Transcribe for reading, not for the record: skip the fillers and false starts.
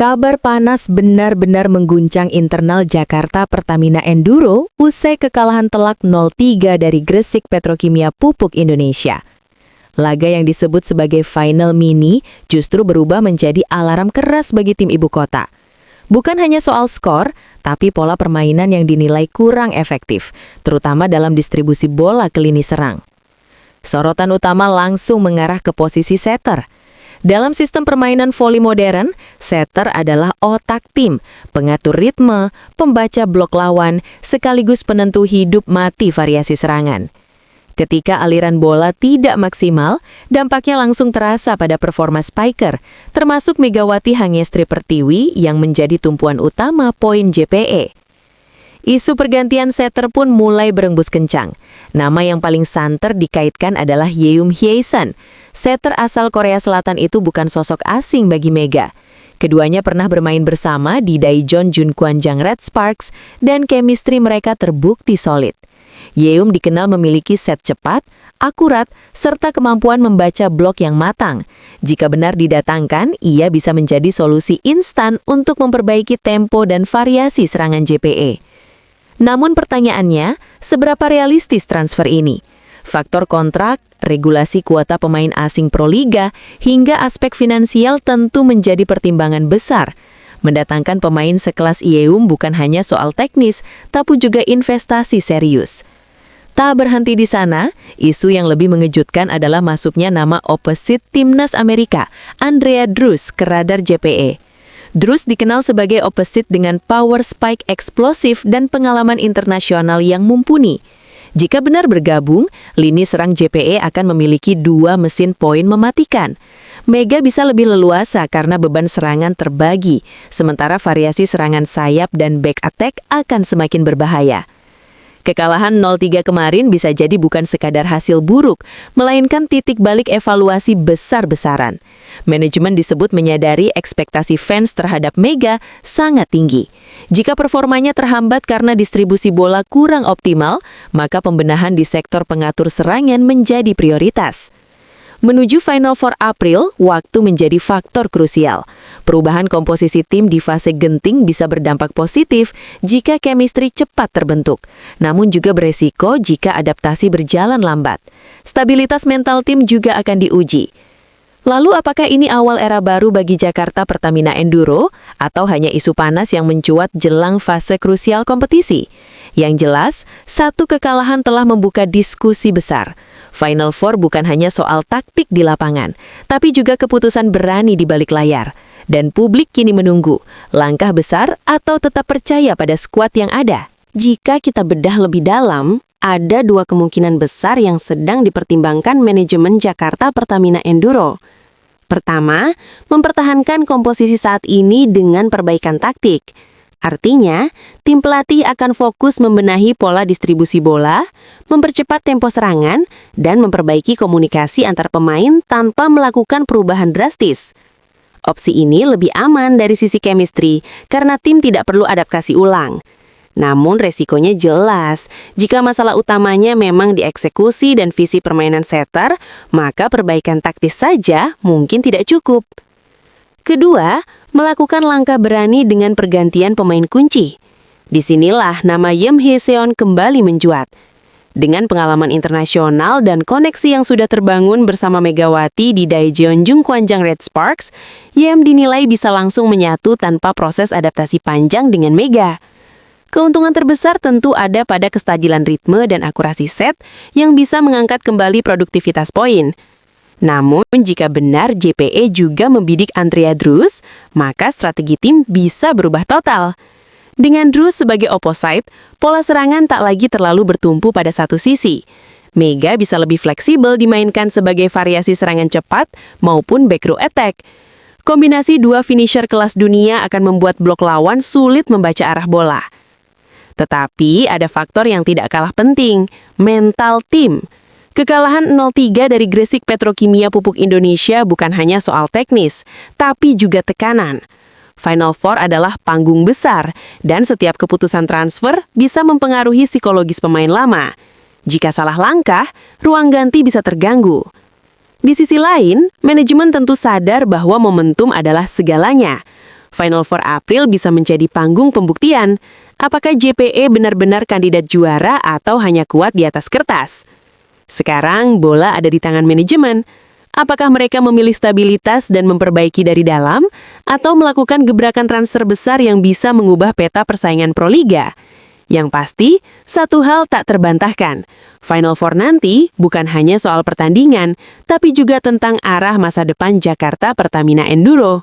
Kabar panas benar-benar mengguncang internal Jakarta Pertamina Enduro usai kekalahan telak 0-3 dari Gresik Petrokimia Pupuk Indonesia. Laga yang disebut sebagai final mini justru berubah menjadi alarm keras bagi tim ibu kota. Bukan hanya soal skor, tapi pola permainan yang dinilai kurang efektif, terutama dalam distribusi bola ke lini serang. Sorotan utama langsung mengarah ke posisi setter. Dalam sistem permainan voli modern, setter adalah otak tim, pengatur ritme, pembaca blok lawan, sekaligus penentu hidup mati variasi serangan. Ketika aliran bola tidak maksimal, dampaknya langsung terasa pada performa spiker, termasuk Megawati Hangestri Pertiwi yang menjadi tumpuan utama poin JPE. Isu pergantian setter pun mulai berembus kencang. Nama yang paling santer dikaitkan adalah Yeum Hyesan. Setter asal Korea Selatan itu bukan sosok asing bagi Mega. Keduanya pernah bermain bersama di Daejeon Junkwanjang Red Sparks dan chemistry mereka terbukti solid. Yeum dikenal memiliki set cepat, akurat, serta kemampuan membaca blok yang matang. Jika benar didatangkan, ia bisa menjadi solusi instan untuk memperbaiki tempo dan variasi serangan JPE. Namun pertanyaannya, seberapa realistis transfer ini? Faktor kontrak, regulasi kuota pemain asing Proliga, hingga aspek finansial tentu menjadi pertimbangan besar. Mendatangkan pemain sekelas Yeum bukan hanya soal teknis, tapi juga investasi serius. Tak berhenti di sana, isu yang lebih mengejutkan adalah masuknya nama opposite timnas Amerika, Andrea Drews, ke radar JPE. Drews dikenal sebagai opposite dengan power spike eksplosif dan pengalaman internasional yang mumpuni. Jika benar bergabung, lini serang JPE akan memiliki 2 mesin poin mematikan. Mega bisa lebih leluasa karena beban serangan terbagi, sementara variasi serangan sayap dan back attack akan semakin berbahaya. Kekalahan 0-3 kemarin bisa jadi bukan sekadar hasil buruk, melainkan titik balik evaluasi besar-besaran. Manajemen disebut menyadari ekspektasi fans terhadap Mega sangat tinggi. Jika performanya terhambat karena distribusi bola kurang optimal, maka pembenahan di sektor pengatur serangan menjadi prioritas. Menuju Final Four April, waktu menjadi faktor krusial. Perubahan komposisi tim di fase genting bisa berdampak positif jika chemistry cepat terbentuk, namun juga beresiko jika adaptasi berjalan lambat. Stabilitas mental tim juga akan diuji. Lalu apakah ini awal era baru bagi Jakarta Pertamina Enduro atau hanya isu panas yang mencuat jelang fase krusial kompetisi? Yang jelas, satu kekalahan telah membuka diskusi besar. Final Four bukan hanya soal taktik di lapangan, tapi juga keputusan berani di balik layar. Dan publik kini menunggu, langkah besar atau tetap percaya pada skuad yang ada. Jika kita bedah lebih dalam, ada 2 kemungkinan besar yang sedang dipertimbangkan manajemen Jakarta Pertamina Enduro. Pertama, mempertahankan komposisi saat ini dengan perbaikan taktik. Artinya, tim pelatih akan fokus membenahi pola distribusi bola, mempercepat tempo serangan, dan memperbaiki komunikasi antar pemain tanpa melakukan perubahan drastis. Opsi ini lebih aman dari sisi chemistry karena tim tidak perlu adaptasi ulang. Namun resikonya jelas, jika masalah utamanya memang di eksekusi dan visi permainan setter, maka perbaikan taktis saja mungkin tidak cukup. Kedua, melakukan langkah berani dengan pergantian pemain kunci. Disinilah nama Yeum Hyesan kembali mencuat. Dengan pengalaman internasional dan koneksi yang sudah terbangun bersama Megawati di Daejeon Junkwanjang Red Sparks, Yeum dinilai bisa langsung menyatu tanpa proses adaptasi panjang dengan Mega. Keuntungan terbesar tentu ada pada kestabilan ritme dan akurasi set yang bisa mengangkat kembali produktivitas poin. Namun, jika benar JPE juga membidik Andrea Drews, maka strategi tim bisa berubah total. Dengan Drews sebagai opposite, pola serangan tak lagi terlalu bertumpu pada satu sisi. Mega bisa lebih fleksibel dimainkan sebagai variasi serangan cepat maupun back row attack. Kombinasi 2 finisher kelas dunia akan membuat blok lawan sulit membaca arah bola. Tetapi ada faktor yang tidak kalah penting, mental tim. Kekalahan 0-3 dari Gresik Petrokimia Pupuk Indonesia bukan hanya soal teknis, tapi juga tekanan. Final Four adalah panggung besar, dan setiap keputusan transfer bisa mempengaruhi psikologis pemain lama. Jika salah langkah, ruang ganti bisa terganggu. Di sisi lain, manajemen tentu sadar bahwa momentum adalah segalanya. Final Four April bisa menjadi panggung pembuktian. Apakah JPE benar-benar kandidat juara atau hanya kuat di atas kertas? Sekarang bola ada di tangan manajemen. Apakah mereka memilih stabilitas dan memperbaiki dari dalam, atau melakukan gebrakan transfer besar yang bisa mengubah peta persaingan Proliga? Yang pasti, satu hal tak terbantahkan. Final Four nanti bukan hanya soal pertandingan, tapi juga tentang arah masa depan Jakarta Pertamina Enduro.